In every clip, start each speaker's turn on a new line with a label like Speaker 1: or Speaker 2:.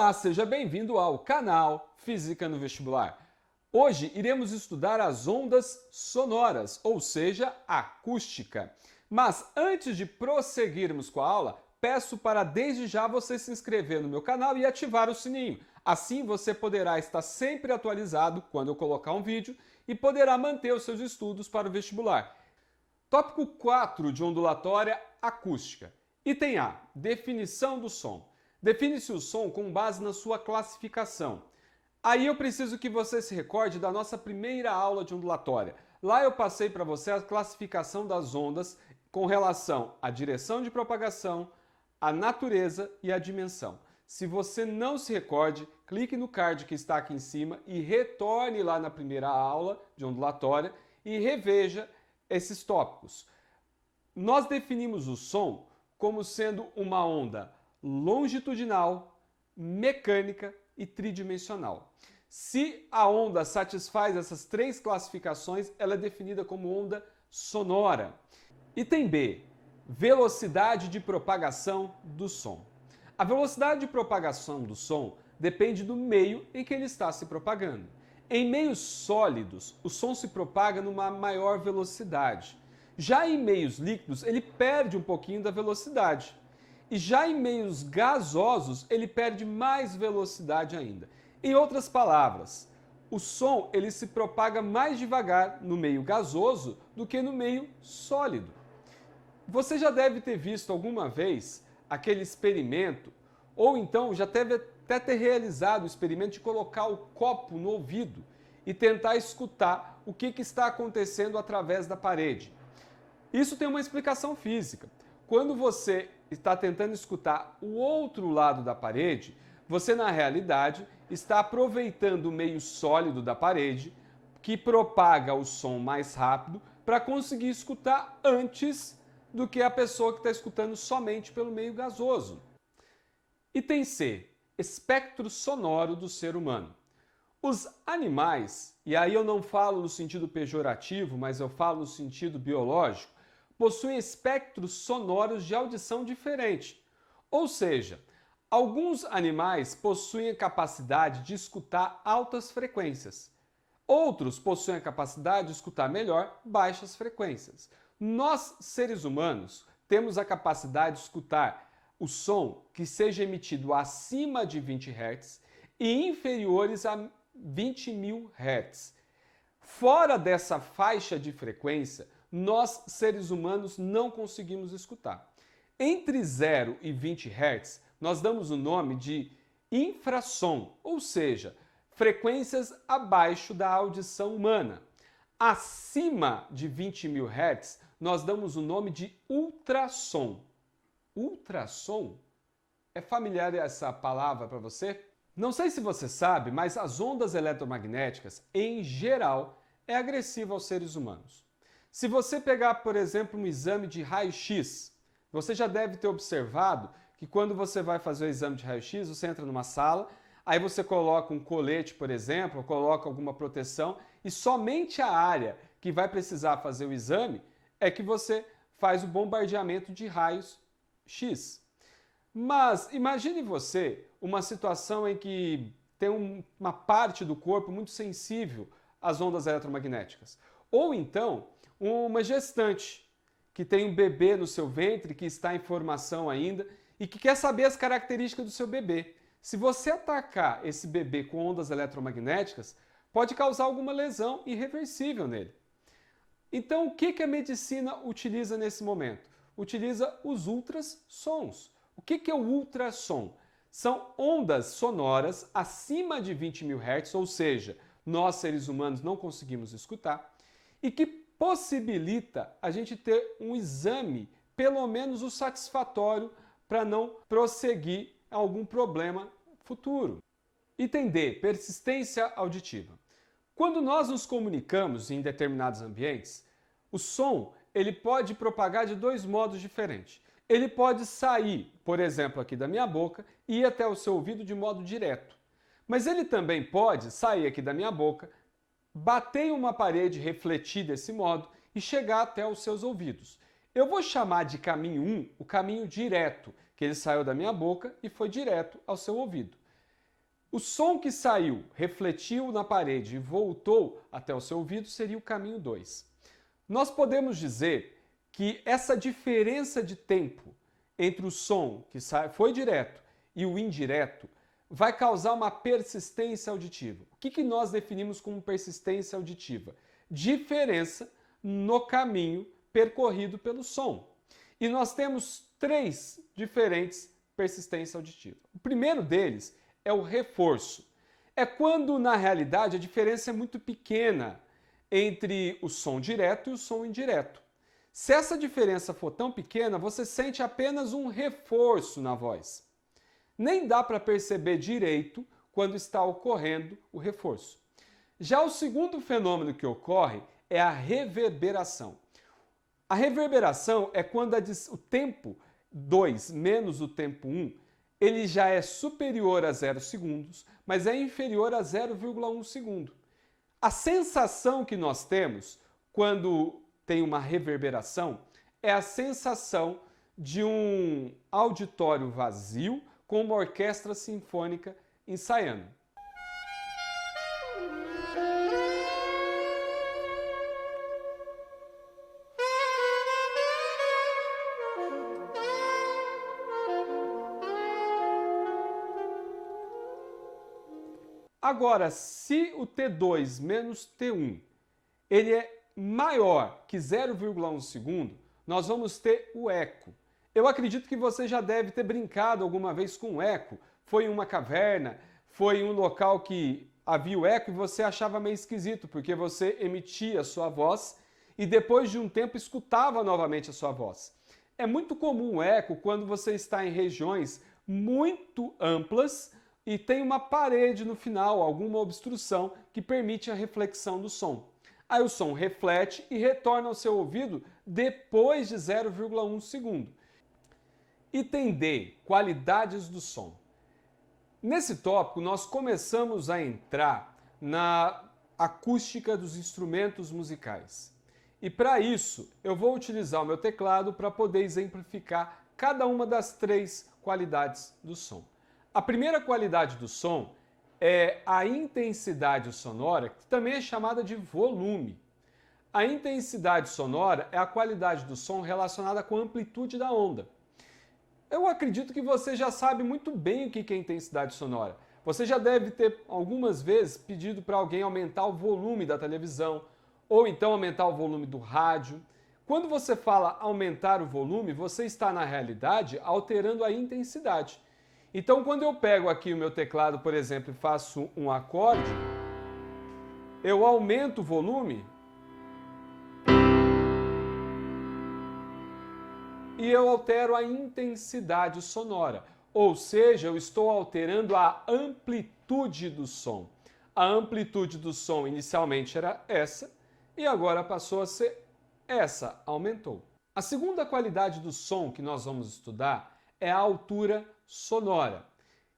Speaker 1: Olá, seja bem-vindo ao canal Física no Vestibular. Hoje iremos estudar as ondas sonoras, ou seja, acústica. Mas antes de prosseguirmos com a aula, peço para desde já você se inscrever no meu canal e ativar o sininho. Assim você poderá estar sempre atualizado quando eu colocar um vídeo e poderá manter os seus estudos para o vestibular. Tópico 4 de ondulatória acústica. Item A. Definição do som. Define-se o som com base na sua classificação. Aí eu preciso que você se recorde da nossa primeira aula de ondulatória. Lá eu passei para você a classificação das ondas com relação à direção de propagação, à natureza e à dimensão. Se você não se recorde, clique no card que está aqui em cima e retorne lá na primeira aula de ondulatória e reveja esses tópicos. Nós definimos o som como sendo uma onda longitudinal, mecânica e tridimensional. Se a onda satisfaz essas três classificações, ela é definida como onda sonora. Item B. Velocidade de propagação do som. A velocidade de propagação do som depende do meio em que ele está se propagando. Em meios sólidos, o som se propaga numa maior velocidade. Já em meios líquidos, ele perde um pouquinho da velocidade. E já em meios gasosos, ele perde mais velocidade ainda. Em outras palavras, o som ele se propaga mais devagar no meio gasoso do que no meio sólido. Você já deve ter visto alguma vez aquele experimento, ou então já deve até ter realizado o experimento de colocar o copo no ouvido e tentar escutar o que está acontecendo através da parede. Isso tem uma explicação física. Quando você está tentando escutar o outro lado da parede, você na realidade está aproveitando o meio sólido da parede, que propaga o som mais rápido, para conseguir escutar antes do que a pessoa que está escutando somente pelo meio gasoso. Item C. Espectro sonoro do ser humano. Os animais, e aí eu não falo no sentido pejorativo, mas eu falo no sentido biológico, possuem espectros sonoros de audição diferente. Ou seja, alguns animais possuem a capacidade de escutar altas frequências. Outros possuem a capacidade de escutar melhor baixas frequências. Nós, seres humanos, temos a capacidade de escutar o som que seja emitido acima de 20 Hz e inferiores a 20.000 Hz. Fora dessa faixa de frequência, nós, seres humanos, não conseguimos escutar. Entre 0 e 20 Hz, nós damos o nome de infrassom, ou seja, frequências abaixo da audição humana. Acima de 20.000 Hz, nós damos o nome de ultrassom. Ultrassom? É familiar essa palavra para você? Não sei se você sabe, mas as ondas eletromagnéticas, em geral, é agressiva aos seres humanos. Se você pegar, por exemplo, um exame de raio-x, você já deve ter observado que quando você vai fazer o exame de raio-x, você entra numa sala, aí você coloca um colete, por exemplo, ou coloca alguma proteção, e somente a área que vai precisar fazer o exame é que você faz o bombardeamento de raios X. Mas imagine você uma situação em que tem uma parte do corpo muito sensível às ondas eletromagnéticas. Ou então, uma gestante que tem um bebê no seu ventre, que está em formação ainda e que quer saber as características do seu bebê. Se você atacar esse bebê com ondas eletromagnéticas, pode causar alguma lesão irreversível nele. Então, o que a medicina utiliza nesse momento? Utiliza os ultrassons. O que é o ultrassom? São ondas sonoras acima de 20.000 Hz, ou seja, nós seres humanos não conseguimos escutar, e que possibilita a gente ter um exame, pelo menos o satisfatório, para não prosseguir algum problema futuro. Item D. Persistência auditiva. Quando nós nos comunicamos em determinados ambientes, o som ele pode propagar de dois modos diferentes. Ele pode sair, por exemplo, aqui da minha boca e ir até o seu ouvido de modo direto. Mas ele também pode sair aqui da minha boca, bater em uma parede, refletir desse modo e chegar até os seus ouvidos. Eu vou chamar de caminho 1 o caminho direto, que ele saiu da minha boca e foi direto ao seu ouvido. O som que saiu, refletiu na parede e voltou até o seu ouvido seria o caminho 2. Nós podemos dizer que essa diferença de tempo entre o som que foi direto e o indireto vai causar uma persistência auditiva. O que nós definimos como persistência auditiva? Diferença no caminho percorrido pelo som. E nós temos 3 diferentes persistências auditivas. O primeiro deles é o reforço. É quando, na realidade, a diferença é muito pequena entre o som direto e o som indireto. Se essa diferença for tão pequena, você sente apenas um reforço na voz. Nem dá para perceber direito quando está ocorrendo o reforço. Já o segundo fenômeno que ocorre é a reverberação. A reverberação é quando o tempo 2 menos o tempo 1, ele já é superior a 0 segundos, mas é inferior a 0,1 segundo. A sensação que nós temos quando tem uma reverberação é a sensação de um auditório vazio com uma orquestra sinfônica ensaiando. Agora, se o T2 menos T1 ele é maior que 0,1 segundo, nós vamos ter o eco. Eu acredito que você já deve ter brincado alguma vez com o eco. Foi em uma caverna, foi em um local que havia o eco e você achava meio esquisito, porque você emitia a sua voz e depois de um tempo escutava novamente a sua voz. É muito comum o eco quando você está em regiões muito amplas e tem uma parede no final, alguma obstrução que permite a reflexão do som. Aí o som reflete e retorna ao seu ouvido depois de 0,1 segundo. Item D, qualidades do som. Nesse tópico, nós começamos a entrar na acústica dos instrumentos musicais. E para isso, eu vou utilizar o meu teclado para poder exemplificar cada uma das 3 qualidades do som. A primeira qualidade do som é a intensidade sonora, que também é chamada de volume. A intensidade sonora é a qualidade do som relacionada com a amplitude da onda. Eu acredito que você já sabe muito bem o que é intensidade sonora. Você já deve ter algumas vezes pedido para alguém aumentar o volume da televisão ou então aumentar o volume do rádio. Quando você fala aumentar o volume, você está na realidade alterando a intensidade. Então, quando eu pego aqui o meu teclado, por exemplo, e faço um acorde, eu aumento o volume e eu altero a intensidade sonora, ou seja, eu estou alterando a amplitude do som. A amplitude do som inicialmente era essa e agora passou a ser essa, aumentou. A segunda qualidade do som que nós vamos estudar é a altura sonora,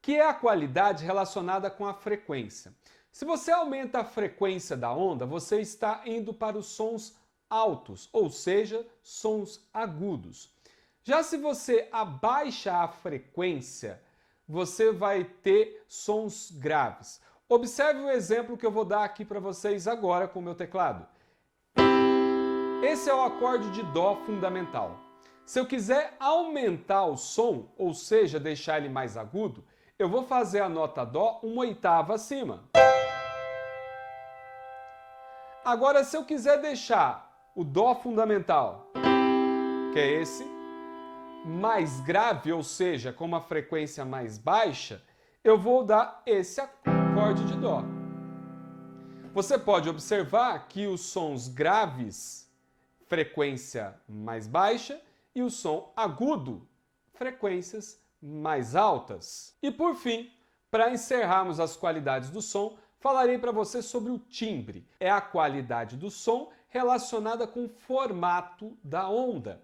Speaker 1: que é a qualidade relacionada com a frequência. Se você aumenta a frequência da onda, você está indo para os sons altos, ou seja, sons agudos. Já se você abaixa a frequência, você vai ter sons graves. Observe o exemplo que eu vou dar aqui para vocês agora com o meu teclado. Esse é o acorde de Dó fundamental. Se eu quiser aumentar o som, ou seja, deixar ele mais agudo, eu vou fazer a nota Dó uma oitava acima. Agora, se eu quiser deixar o Dó fundamental, que é esse, mais grave, ou seja, com uma frequência mais baixa, eu vou dar esse acorde de Dó. Você pode observar que os sons graves, frequência mais baixa, e o som agudo, frequências mais altas. E por fim, para encerrarmos as qualidades do som, falarei para você sobre o timbre. É a qualidade do som relacionada com o formato da onda.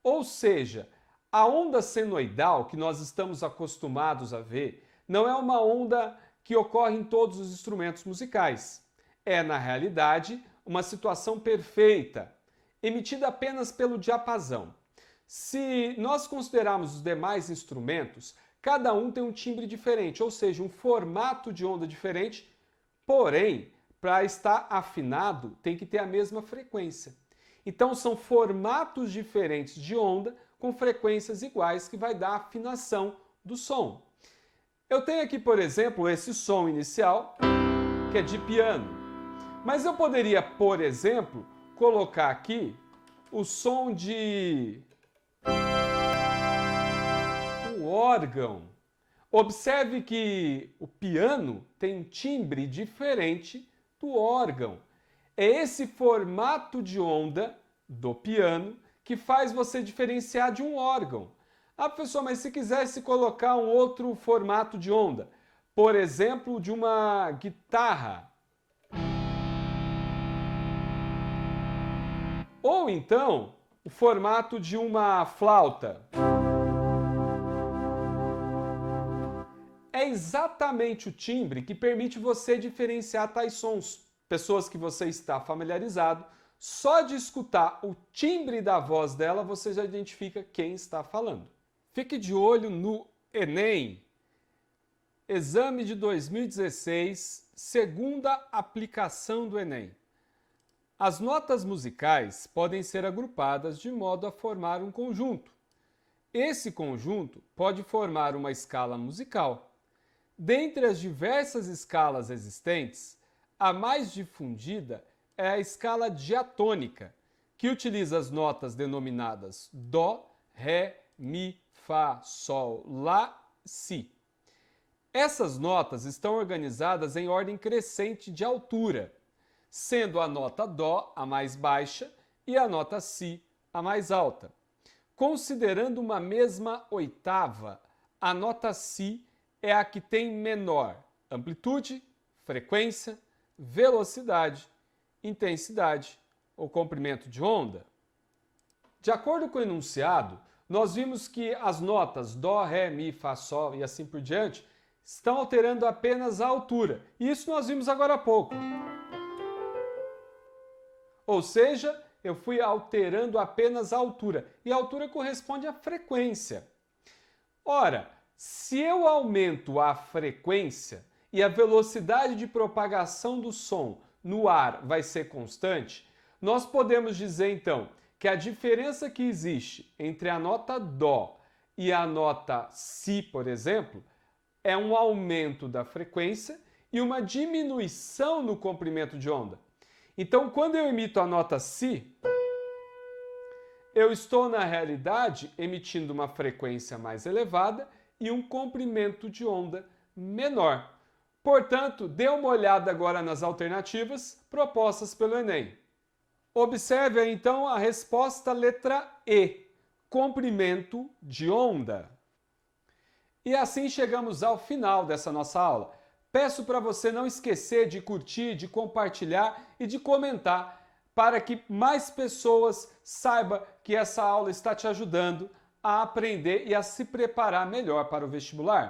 Speaker 1: Ou seja, a onda senoidal que nós estamos acostumados a ver não é uma onda que ocorre em todos os instrumentos musicais. É, na realidade, uma situação perfeita, emitida apenas pelo diapasão. Se nós considerarmos os demais instrumentos, cada um tem um timbre diferente, ou seja, um formato de onda diferente, porém, para estar afinado, tem que ter a mesma frequência. Então, são formatos diferentes de onda com frequências iguais que vai dar a afinação do som. Eu tenho aqui, por exemplo, esse som inicial, que é de piano. Mas eu poderia, por exemplo, colocar aqui o som de um órgão. Observe que o piano tem um timbre diferente do órgão. É esse formato de onda do piano que faz você diferenciar de um órgão. Ah, professor, mas se quisesse colocar um outro formato de onda, por exemplo, de uma guitarra, ou então o formato de uma flauta, é exatamente o timbre que permite você diferenciar tais sons. Pessoas que você está familiarizado, só de escutar o timbre da voz dela, você já identifica quem está falando. Fique de olho no Enem, exame de 2016, segunda aplicação do Enem. As notas musicais podem ser agrupadas de modo a formar um conjunto. Esse conjunto pode formar uma escala musical. Dentre as diversas escalas existentes, a mais difundida é a escala diatônica, que utiliza as notas denominadas Dó, Ré, Mi, Fá, Sol, Lá, Si. Essas notas estão organizadas em ordem crescente de altura, sendo a nota Dó a mais baixa e a nota Si a mais alta. Considerando uma mesma oitava, a nota Si é a que tem menor amplitude, frequência, velocidade, intensidade ou comprimento de onda. De acordo com o enunciado, nós vimos que as notas Dó, Ré, Mi, Fá, Sol e assim por diante estão alterando apenas a altura. Isso nós vimos agora há pouco. Ou seja, eu fui alterando apenas a altura. E a altura corresponde à frequência. Ora, se eu aumento a frequência e a velocidade de propagação do som no ar vai ser constante, nós podemos dizer então que a diferença que existe entre a nota Dó e a nota Si, por exemplo, é um aumento da frequência e uma diminuição no comprimento de onda. Então, quando eu emito a nota Si, eu estou, na realidade, emitindo uma frequência mais elevada e um comprimento de onda menor. Portanto, dê uma olhada agora nas alternativas propostas pelo Enem. Observe aí, então, a resposta letra E, comprimento de onda. E assim chegamos ao final dessa nossa aula. Peço para você não esquecer de curtir, de compartilhar e de comentar para que mais pessoas saibam que essa aula está te ajudando a aprender e a se preparar melhor para o vestibular.